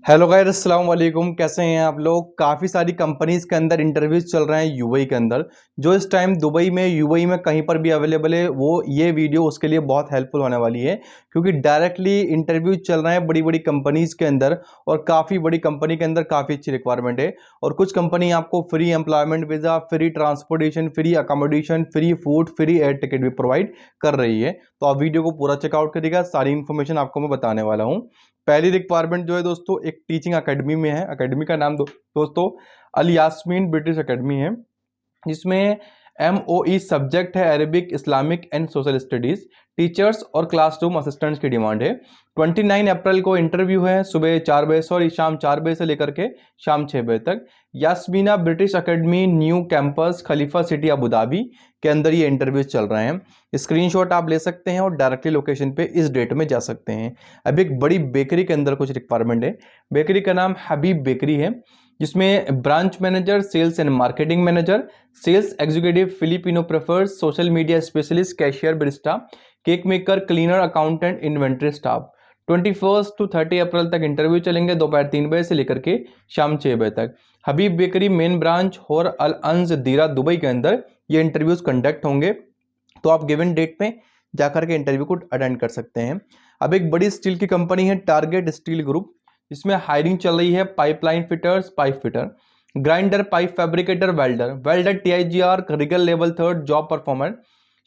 Hello guys, अस्सलाम वालेकुम। कैसे हैं आप लोग। काफ़ी सारी कंपनीज के अंदर इंटरव्यूज चल रहे हैं यूएई के अंदर। जो इस टाइम दुबई में यूएई में कहीं पर भी अवेलेबल है, वो ये वीडियो उसके लिए बहुत हेल्पफुल होने वाली है, क्योंकि डायरेक्टली इंटरव्यूज चल रहे हैं बड़ी बड़ी कंपनीज के अंदर। और काफ़ी बड़ी कंपनी के अंदर काफ़ी अच्छी रिक्वायरमेंट है। और कुछ कंपनी आपको free employment visa, free transportation, free accommodation, free food, free air ticket भी प्रोवाइड कर रही है। तो आप वीडियो को पूरा चेकआउट करिएगा, सारी इन्फॉर्मेशन आपको मैं बताने वाला हूँ। पहली रिक्वायरमेंट जो है दोस्तों, एक टीचिंग एकेडमी में है। एकेडमी का नाम दोस्तों अल यास्मीन ब्रिटिश एकेडमी है, जिसमें MOE सब्जेक्ट है Arabic, Islamic and social studies. Teachers और क्लासरूम असिस्टेंट्स की डिमांड है। 29 अप्रैल को इंटरव्यू है, सुबह 4 बजे शाम 4 बजे से लेकर के शाम 6 बजे तक। Yasmina British Academy, new campus, Khalifa City, Abu Dhabi के अंदर ये इंटरव्यूज चल रहे हैं। स्क्रीनशॉट आप ले सकते हैं और डायरेक्टली लोकेशन पे इस डेट में जा सकते हैं। अब एक बड़ी बेकरी के अंदर कुछ रिक्वायरमेंट है। बेकरी का नाम हबीब बेकरी है, जिसमें branch manager, sales and marketing manager, sales executive, Filipino prefers, social media specialist, cashier, barista, cake maker, cleaner, accountant, inventory staff. 21 to 30 April तक इंटरव्यू चलेंगे, दोपहर 3 बजे से लेकर के शाम 6 बजे तक। हबीब बेकरी मेन ब्रांच होर अल अंज दीरा दुबई के अंदर ये इंटरव्यूज कंडक्ट होंगे। तो आप गिवन डेट में जाकर के इंटरव्यू को अटेंड कर सकते हैं। अब एक बड़ी स्टील की कंपनी है टारगेट स्टील ग्रुप, इसमें हायरिंग चल रही है। Pipeline fitters, pipe fitter, grinder, pipe fabricator, welder TIGR, rigger level 3 job performer,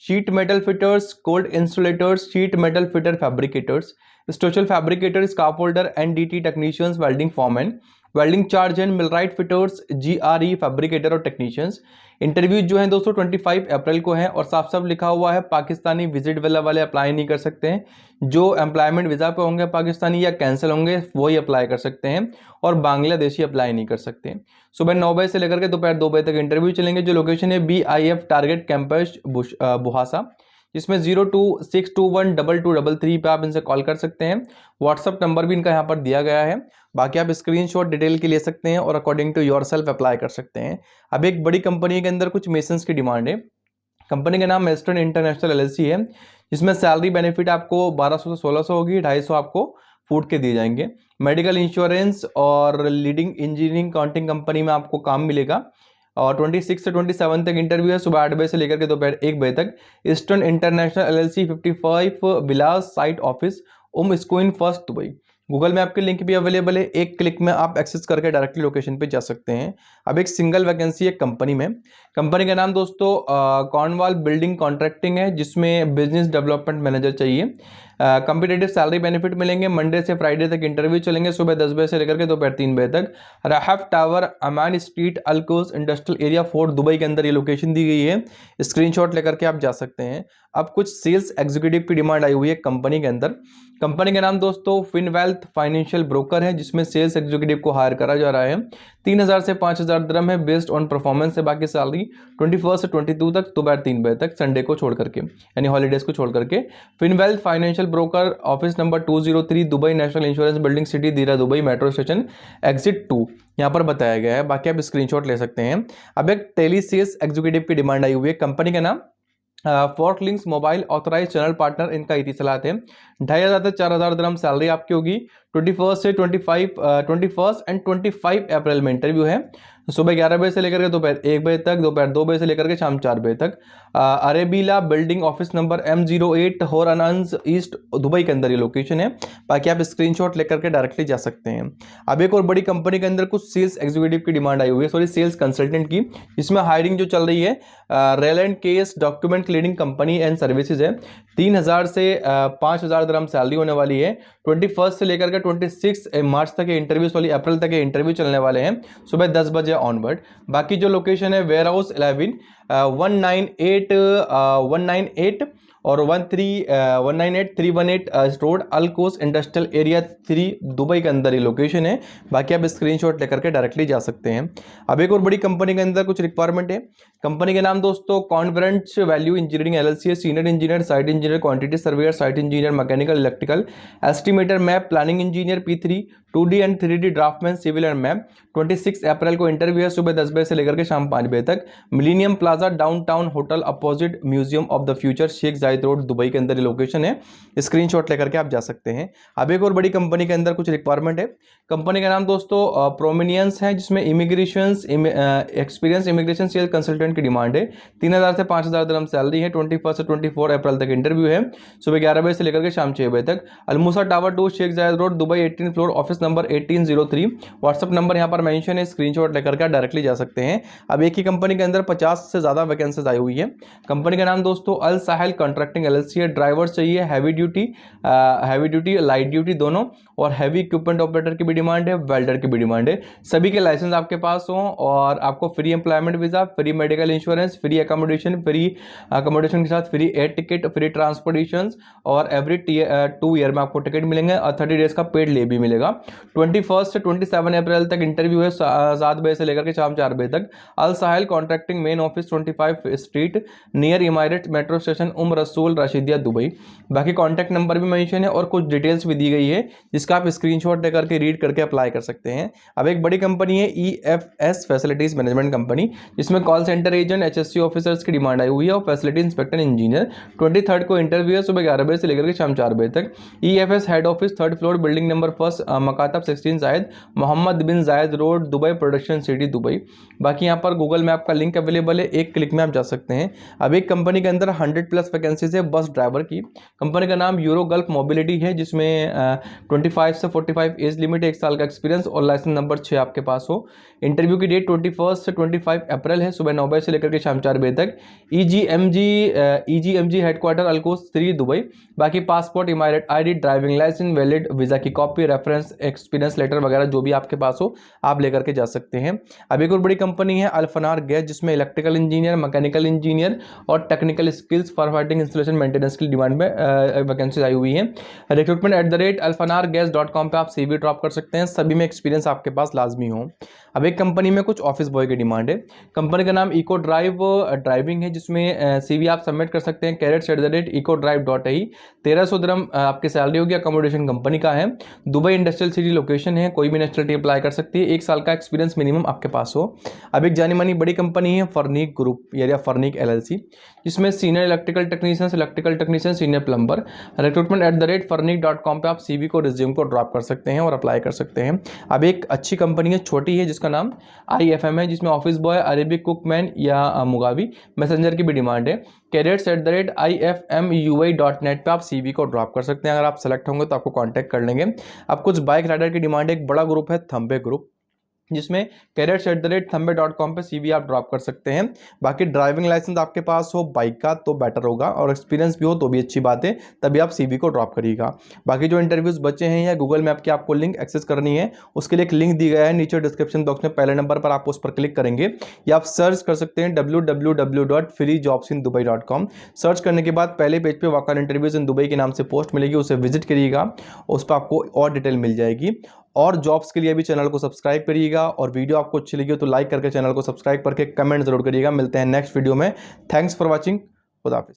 sheet metal fitters, cold insulators, sheet metal fitter fabricators, structural fabricator, scaffolder, NDT technicians, welding foreman, welding charge and millwright fitters, GRE fabricator और technicians. Interview जो है दोस्तों 25 अप्रैल को है, और साफ साफ लिखा हुआ है पाकिस्तानी विजिट वीजा वाले अप्लाई नहीं कर सकते हैं। जो एम्प्लॉयमेंट वीजा पे होंगे पाकिस्तानी या कैंसिल होंगे वही अप्लाई कर सकते हैं, और बांग्लादेशी अप्लाई नहीं कर सकते। सुबह 9 बजे से लेकर के दोपहर 2 बजे तक इंटरव्यू चलेंगे। जो लोकेशन है BIF टारगेट कैंपस बुहासा, जिसमें 02612233 पे आप इनसे कॉल कर सकते हैं। व्हाट्सअप नंबर भी इनका यहाँ पर दिया गया है। बाकी आप स्क्रीनशॉट डिटेल के ले सकते हैं और अकॉर्डिंग टू योरसेल्फ अप्लाई कर सकते हैं। अब एक बड़ी कंपनी के अंदर कुछ मेसन्स की डिमांड है। कंपनी का नाम वेस्टर्न इंटरनेशनल LLC है, जिसमें सैलरी बेनिफिट आपको 1200 से 1600 होगी। 250 आपको फूड के दिए जाएंगे। मेडिकल इंश्योरेंस और लीडिंग इंजीनियरिंग काउंटिंग कंपनी में आपको काम मिलेगा। और 26 से 27 तक इंटरव्यू है, सुबह 8 बजे से लेकर के दोपहर 1 बजे तक। ईस्टर्न इंटरनेशनल LLC 55 बिलास साइट ऑफिस, स्क्वाइन फर्स्ट दुबई। गूगल मैप के लिंक भी अवेलेबल है, एक क्लिक में आप एक्सेस करके डायरेक्टली लोकेशन पे जा सकते हैं। अब एक सिंगल वैकेंसी है कंपनी में। कंपनी का नाम दोस्तों कॉर्नवाल बिल्डिंग कॉन्ट्रैक्टिंग है, जिसमें बिजनेस डेवलपमेंट मैनेजर चाहिए। कंपिटेटिव सैलरी बेनिफिट मिलेंगे। मंडे से फ्राइडे तक इंटरव्यू चलेंगे, सुबह 10 बजे से लेकर के दोपहर 3 बजे तक। राहफ टावर, अमान स्ट्रीट, अल्कोस इंडस्ट्रियल एरिया 4 दुबई के अंदर ये लोकेशन दी गई है। स्क्रीनशॉट लेकर के आप जा सकते हैं। अब कुछ सेल्स एग्जीक्यूटिव की डिमांड आई हुई है कंपनी के अंदर। कंपनी का नाम दोस्तों फिनवेल्थ फाइनेंशियल ब्रोकर है, जिसमें सेल्स एग्जीक्यूटिव को हायर करा जा रहा है। 3000 से 5000 दिरहम है, बेस्ड ऑन परफॉर्मेंस है। बाकी सैलरी 21 से 22 तक, दोपहर 3 बजे तक, संडे को छोड़ करके, यानी हॉलीडेज को छोड़ करके। Finwealth financial broker, office number 203 Dubai National Insurance Building City Deira Dubai, metro station exit 2 यहाँ पर बताया गया है। बाकी आप स्क्रीनशॉट ले सकते हैं। अब एक टेली सेल्स एग्जीक्यूटिव की डिमांड आई हुई है। कंपनी का नाम Fort Links mobile authorised channel partner, इनका इतिसलात है। 2500 से 4000 दिरहम सैलरी आपकी होगी। 21 एंड 25 अप्रैल में इंटरव्यू है, सुबह 11 बजे से लेकर के दोपहर 1 बजे तक, दोपहर 2 बजे से लेकर के शाम 4 बजे तक। Arabella building, office number M08 होरानंस ईस्ट दुबई के अंदर ये लोकेशन है। बाकी आप स्क्रीनशॉट लेकर के डायरेक्टली जा सकते हैं। अब एक और बड़ी कंपनी के अंदर कुछ सेल्स एग्जीक्यूटिव की डिमांड आई हुई है, सॉरी सेल्स कंसल्टेंट की। इसमें हायरिंग जो चल रही है रेलेंट case document cleaning company and services है। 3000 से 5000 दिरहम सैलरी होने वाली है। 21 से लेकर के 26 मार्च तक ये इंटरव्यू, सॉरी अप्रैल तक ये इंटरव्यू चलने वाले हैं, सुबह 10 बजे ऑनवर्ड। बाकी जो लोकेशन है वेयर हाउस 11 198 और 198 रोड अल्कोस इंडस्ट्रियल एरिया 3 दुबई के अंदर ये लोकेशन है। बाकी आप स्क्रीनशॉट लेकर के डायरेक्टली जा सकते हैं। अब एक और बड़ी कंपनी के अंदर कुछ रिक्वायरमेंट है। कंपनी के नाम दोस्तों कॉन्वेंट वैल्यू इंजीनियरिंग LLC है। Senior engineer, site engineer, quantity surveyor, site engineer, mechanical, electrical, estimator, MEP, planning engineer P3, 2D and 3D draftsman civil and MEP. 26 अप्रैल को इंटरव्यू है, सुबह 10 बजे से लेकर के शाम 5 बजे तक। Millennium Plaza Downtown Hotel opposite Museum of the Future, Sheikh Zayed Road, Dubai के अंदर लोकेशन है। स्क्रीनशॉट लेकर के आप जा सकते हैं। अब एक और बड़ी कंपनी के अंदर कुछ रिक्वायरमेंट है। कंपनी का नाम दोस्तों प्रोमिनियंस है, जिसमें immigration experience immigration cell consultant की डिमांड है। 3000 से 5000 दिरहम सैलरी है। 21 से 24 अप्रैल तक इंटरव्यू है, सुबह 11 बजे से लेकर के शाम 6 बजे तक। अलमूसा tower 2, Sheikh Zayed Road, Dubai, 18 floor, office number 1803। WhatsApp number यहाँ पर मेंशन है, स्क्रीनशॉट लेकर के डायरेक्टली जा सकते हैं। अब एक ही कंपनी के अंदर 50 से ज़्यादा वैकेंसीज आई हुई है। कंपनी का नाम दोस्तों अल साहिल कॉन्ट्रैक्टिंग LLC है। ड्राइवर चाहिए, हैवी ड्यूटी लाइट ड्यूटी दोनों, और हैवी इक्विपमेंट ऑपरेटर की भी डिमांड है, वेल्डर की भी डिमांड है। सभी के लाइसेंस आपके पास हो और आपको free employment visa, free medical insurance, free accommodation के साथ free air ticket, free transportation, और एवरी 2 ईयर में आपको टिकट मिलेंगे और 30 डेज का पेड लीव भी मिलेगा। 21 से 27 अप्रैल तक इंटरव्यू है, 7 बजे से लेकर के शाम 4 बजे तक। Al Sahil contracting main office 25 street near Emirates metro station रसूल रशीदिया दुबई। बाकी कॉन्टैक्ट नंबर भी मेंशन है और कुछ डिटेल्स भी दी गई है, जिसका आप स्क्रीनशॉट लेकर के रीड करके अप्लाई कर सकते हैं। अब एक बड़ी कंपनी है EFS फैसिलिटीज मैनेजमेंट कंपनी, जिसमें call centre agent, HSC officers की डिमांड आई हुई है और फैसिलिटी इंस्पेक्टर इंजीनियर। 23 को इंटरव्यू है, सुबह 11 बजे से लेकर के शाम 4 बजे तक। EFS head office 3rd floor, building number 1 मकातब 16 जायद, मोहम्मद बिन जायद Road, Dubai, production city Dubai. बाकी यहाँ पर गूगल मैप का लिंक अवेलेबल है, एक क्लिक में आप जा सकते हैं। अब एक कंपनी के अंदर 100+ वैकेंसीज है बस ड्राइवर की। कंपनी का नाम यूरो गल्फ मोबिलिटी है, जिसमें 25 से 45 एज लिमिट, 1 साल का एक्सपीरियंस और लाइसेंस नंबर 6 आपके पास हो। इंटरव्यू की डेट 21 से 25 अप्रैल है, सुबह 9 बजे से लेकर के शाम 4 बजे तक। EGMG headquarter Al Quoz 3 Dubai. बाकी passport, Emirates ID, driving license, valid visa की कॉपी, रेफरेंस एक्सपीरियंस लेटर वगैरह जो भी आपके पास हो आप लेकर के जा सकते हैं। अब एक और बड़ी कंपनी है अल्फनार गैस, जिसमें इलेक्ट्रिकल इंजीनियर, मैकेनिकल इंजीनियर और technical skills for fighting installation maintenance की डिमांड में वैकेंसी आई हुई है। recruitment@alfanargas.com पे आप CV ड्रॉप कर सकते हैं, सभी में एक्सपीरियंस आपके पास लाजमी हो। अब एक कंपनी में कुछ ऑफिस बॉय की डिमांड है। कंपनी का नाम इको ड्राइविंग है, जिसमें CV आप सबमिट कर सकते हैं carrots@ecodrive.ai। 1300 दिरहम आपकी सैलरी होगी। अकोमोडेशन कंपनी का है, दुबई इंडस्ट्रियल सिटी लोकेशन है, कोई भी नेशनलिटी अप्लाई कर सकती है। 1 साल का एक्सपीरियंस मिनिमम आपके पास हो। अब एक जानी मानी बड़ी कंपनी है फर्नीक ग्रुप या फर्नीक LLC, जिसमें senior electrical technician, senior plumber. recruitment@farnik.com पे आप CV को, रिज्यूम को ड्रॉप कर सकते हैं और अप्लाई कर सकते हैं। अब एक अच्छी कंपनी है, छोटी है, जिसका नाम IFM है, जिसमें ऑफिस बॉय, अरेबिक कुकमैन या मुगावी मैसेंजर की भी डिमांड है। carrots@ifmui.net पे आप CV को ड्रॉप कर सकते हैं। अगर आप सेलेक्ट होंगे तो आपको कॉन्टैक्ट कर लेंगे। अब कुछ बाइक राइडर की डिमांड है। एक बड़ा ग्रुप है थंबे ग्रुप, जिसमें carrots@thambay.com पे CV आप ड्रॉप कर सकते हैं। बाकी ड्राइविंग लाइसेंस आपके पास हो बाइक का तो बेटर होगा, और एक्सपीरियंस भी हो तो भी अच्छी बात है, तभी आप CV को ड्रॉप करिएगा। बाकी जो इंटरव्यूज बचे हैं या गूगल मैप की आपको लिंक एक्सेस करनी है, उसके लिए एक लिंक दी गया है नीचे डिस्क्रिप्शन बॉक्स में, पहले नंबर पर आप उस पर क्लिक करेंगे या आप सर्च कर सकते हैं www.freejobsindubai.com। सर्च करने के बाद पहले पेज पे walk on interviews in Dubai के नाम से पोस्ट मिलेगी, उसे विजिट करिएगा, उस पर आपको और डिटेल मिल जाएगी। और जॉब्स के लिए भी चैनल को सब्सक्राइब करिएगा, और वीडियो आपको अच्छी लगी हो तो लाइक करके चैनल को सब्सक्राइब करके कमेंट जरूर करिएगा। मिलते हैं नेक्स्ट वीडियो में। Thanks for watching. खुदा हाफिज़।